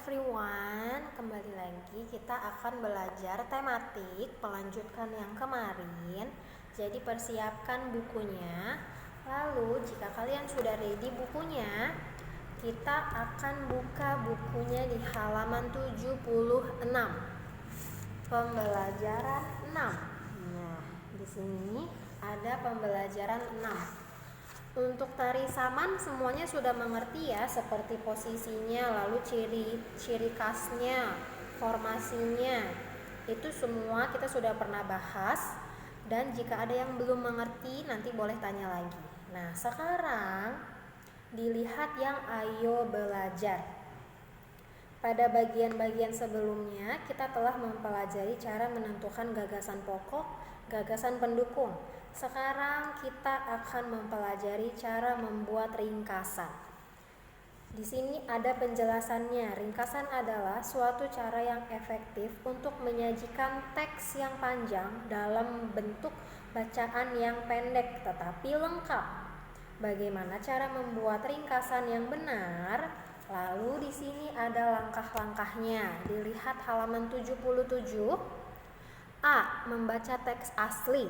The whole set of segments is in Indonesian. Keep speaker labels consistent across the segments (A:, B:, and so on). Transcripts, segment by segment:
A: everyone, kembali lagi kita akan belajar tematik, melanjutkan yang kemarin. Jadi persiapkan bukunya. Lalu jika kalian sudah ready bukunya, kita akan buka bukunya di halaman 76. Pembelajaran 6. Nah, di sini ada pembelajaran 6. Untuk tari saman semuanya sudah mengerti ya, seperti posisinya, lalu ciri khasnya, formasinya. Itu semua kita sudah pernah bahas, dan jika ada yang belum mengerti nanti boleh tanya lagi. Nah, sekarang dilihat yang ayo belajar. Pada bagian-bagian sebelumnya kita telah mempelajari cara menentukan gagasan pokok, gagasan pendukung. Sekarang kita akan mempelajari cara membuat ringkasan. Di sini ada penjelasannya. Ringkasan adalah suatu cara yang efektif untuk menyajikan teks yang panjang dalam bentuk bacaan yang pendek tetapi lengkap. Bagaimana cara membuat ringkasan yang benar? Lalu di sini ada langkah-langkahnya. Dilihat halaman 77. A. Membaca teks asli.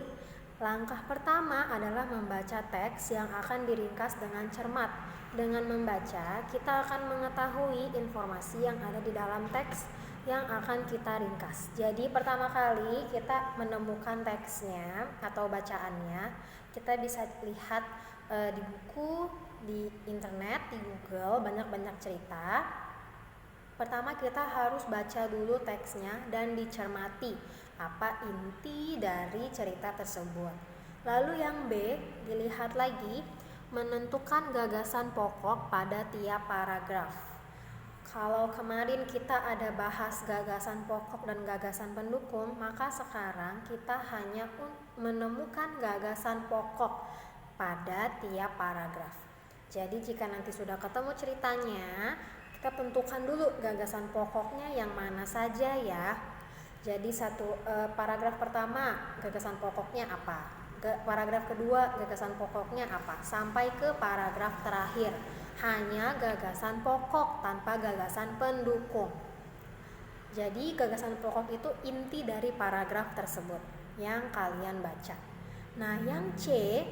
A: Langkah pertama adalah membaca teks yang akan diringkas dengan cermat. Dengan membaca, kita akan mengetahui informasi yang ada di dalam teks yang akan kita ringkas. Jadi pertama kali kita menemukan teksnya atau bacaannya, kita bisa lihat di buku, di internet, di Google, banyak cerita. Pertama kita harus baca dulu teksnya dan dicermati apa inti dari cerita tersebut. Lalu yang B, dilihat lagi, menentukan gagasan pokok pada tiap paragraf. Kalau kemarin kita ada bahas gagasan pokok dan gagasan pendukung, maka sekarang kita hanya menemukan gagasan pokok pada tiap paragraf. Jadi jika nanti sudah ketemu ceritanya, kita tentukan dulu gagasan pokoknya yang mana saja ya. Jadi paragraf pertama gagasan pokoknya apa, paragraf kedua gagasan pokoknya apa, sampai ke paragraf terakhir hanya gagasan pokok tanpa gagasan pendukung. Jadi gagasan pokok itu inti dari paragraf tersebut yang kalian baca. Nah, yang C,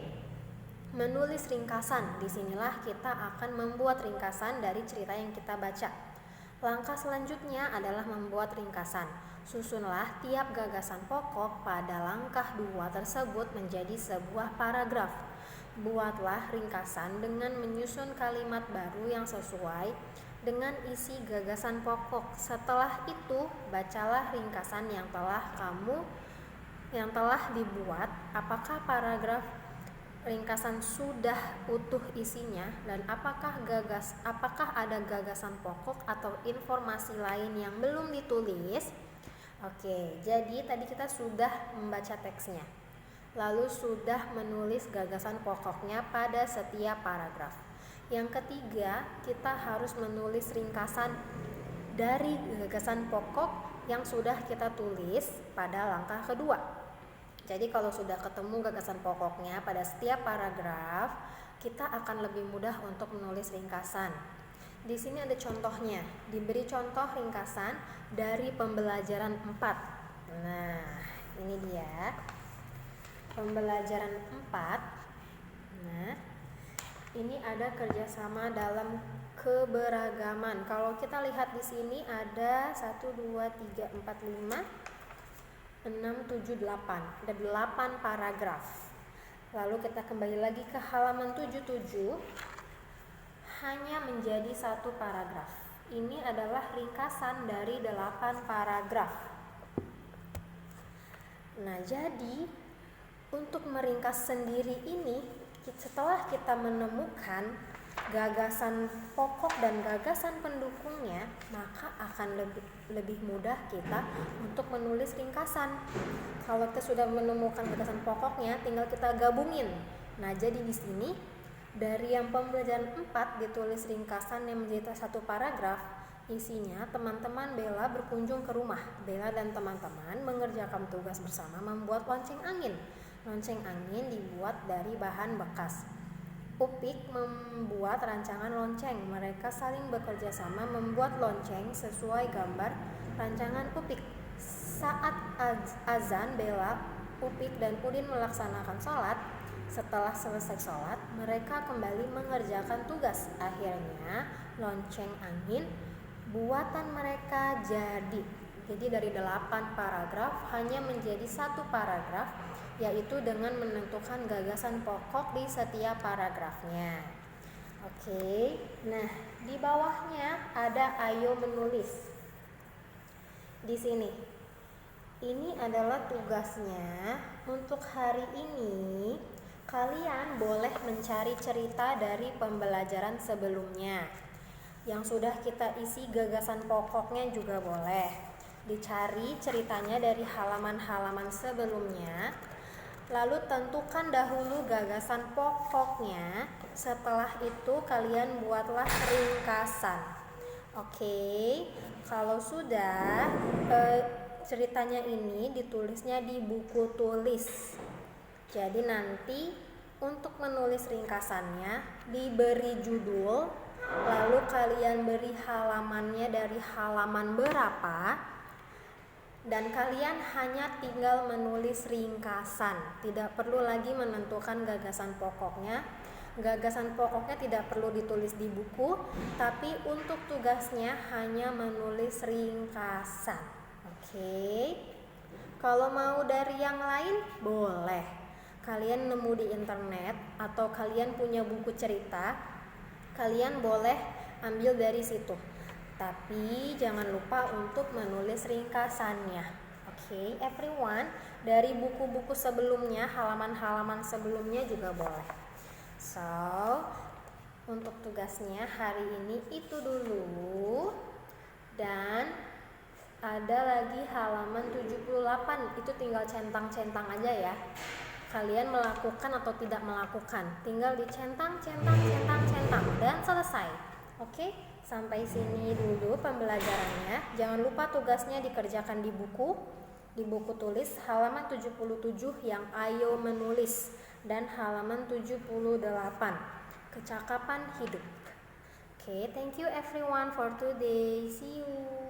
A: menulis ringkasan. Disinilah kita akan membuat ringkasan dari cerita yang kita baca. Langkah selanjutnya adalah membuat ringkasan. Susunlah tiap gagasan pokok pada langkah 2 tersebut menjadi sebuah paragraf. Buatlah ringkasan dengan menyusun kalimat baru yang sesuai dengan isi gagasan pokok. Setelah itu, bacalah ringkasan yang telah dibuat. Apakah paragraf ringkasan sudah utuh isinya dan apakah ada gagasan pokok atau informasi lain yang belum ditulis? Oke, jadi tadi kita sudah membaca teksnya, lalu sudah menulis gagasan pokoknya pada setiap paragraf. Yang ketiga, kita harus menulis ringkasan dari gagasan pokok yang sudah kita tulis pada langkah kedua. Jadi kalau sudah ketemu gagasan pokoknya pada setiap paragraf, kita akan lebih mudah untuk menulis ringkasan. Di sini ada contohnya, diberi contoh ringkasan dari pembelajaran 4. Nah, ini dia pembelajaran 4. Nah, ini ada kerjasama dalam keberagaman. Kalau kita lihat di sini ada 1, 2, 3, 4, 5, 6, 7, 8. Ada 8 paragraf. Lalu kita kembali lagi ke halaman 77. Hanya menjadi 1 paragraf. Ini adalah ringkasan dari 8 paragraf. Nah, jadi untuk meringkas sendiri ini, setelah kita menemukan gagasan pokok dan gagasan pendukungnya, maka akan lebih mudah kita untuk menulis ringkasan. Kalau kita sudah menemukan gagasan pokoknya, tinggal kita gabungin. Nah, jadi di sini dari yang pembelajaran 4 ditulis ringkasan yang menjadi 1 paragraf. Isinya, teman-teman Bella berkunjung ke rumah. Bella dan teman-teman mengerjakan tugas bersama membuat lonceng angin. Lonceng angin dibuat dari bahan bekas. Upik membuat rancangan lonceng. Mereka saling bekerja sama membuat lonceng sesuai gambar rancangan Upik. Saat azan bela, Upik dan Udin melaksanakan sholat. Setelah selesai sholat, mereka kembali mengerjakan tugas. Akhirnya, lonceng angin buatan mereka jadi. Jadi dari 8 paragraf hanya menjadi 1 paragraf, yaitu dengan menentukan gagasan pokok di setiap paragrafnya. Oke, nah di bawahnya ada ayo menulis. Di sini, ini adalah tugasnya. Untuk hari ini, kalian boleh mencari cerita dari pembelajaran sebelumnya. Yang sudah kita isi gagasan pokoknya juga boleh. Dicari ceritanya dari halaman-halaman sebelumnya. Lalu tentukan dahulu gagasan pokoknya. Setelah itu kalian buatlah ringkasan. Oke, kalau sudah ceritanya ini ditulisnya di buku tulis. Jadi nanti untuk menulis ringkasannya diberi judul, lalu kalian beri halamannya dari halaman berapa. Dan kalian hanya tinggal menulis ringkasan, tidak perlu lagi menentukan gagasan pokoknya. Gagasan pokoknya tidak perlu ditulis di buku, tapi untuk tugasnya hanya menulis ringkasan. Oke. Kalau mau dari yang lain, boleh. Kalian nemu di internet atau kalian punya buku cerita, kalian boleh ambil dari situ. Tapi jangan lupa untuk menulis ringkasannya. Oke, everyone, dari buku-buku sebelumnya, halaman-halaman sebelumnya juga boleh. So, untuk tugasnya hari ini itu dulu. Dan ada lagi halaman 78, itu tinggal centang-centang aja ya. Kalian melakukan atau tidak melakukan, tinggal dicentang, centang, dan selesai. Oke, sampai sini dulu pembelajarannya. Jangan lupa tugasnya dikerjakan di buku tulis halaman 77 yang ayo menulis, dan halaman 78 kecakapan hidup. Oke, thank you everyone for today. See you.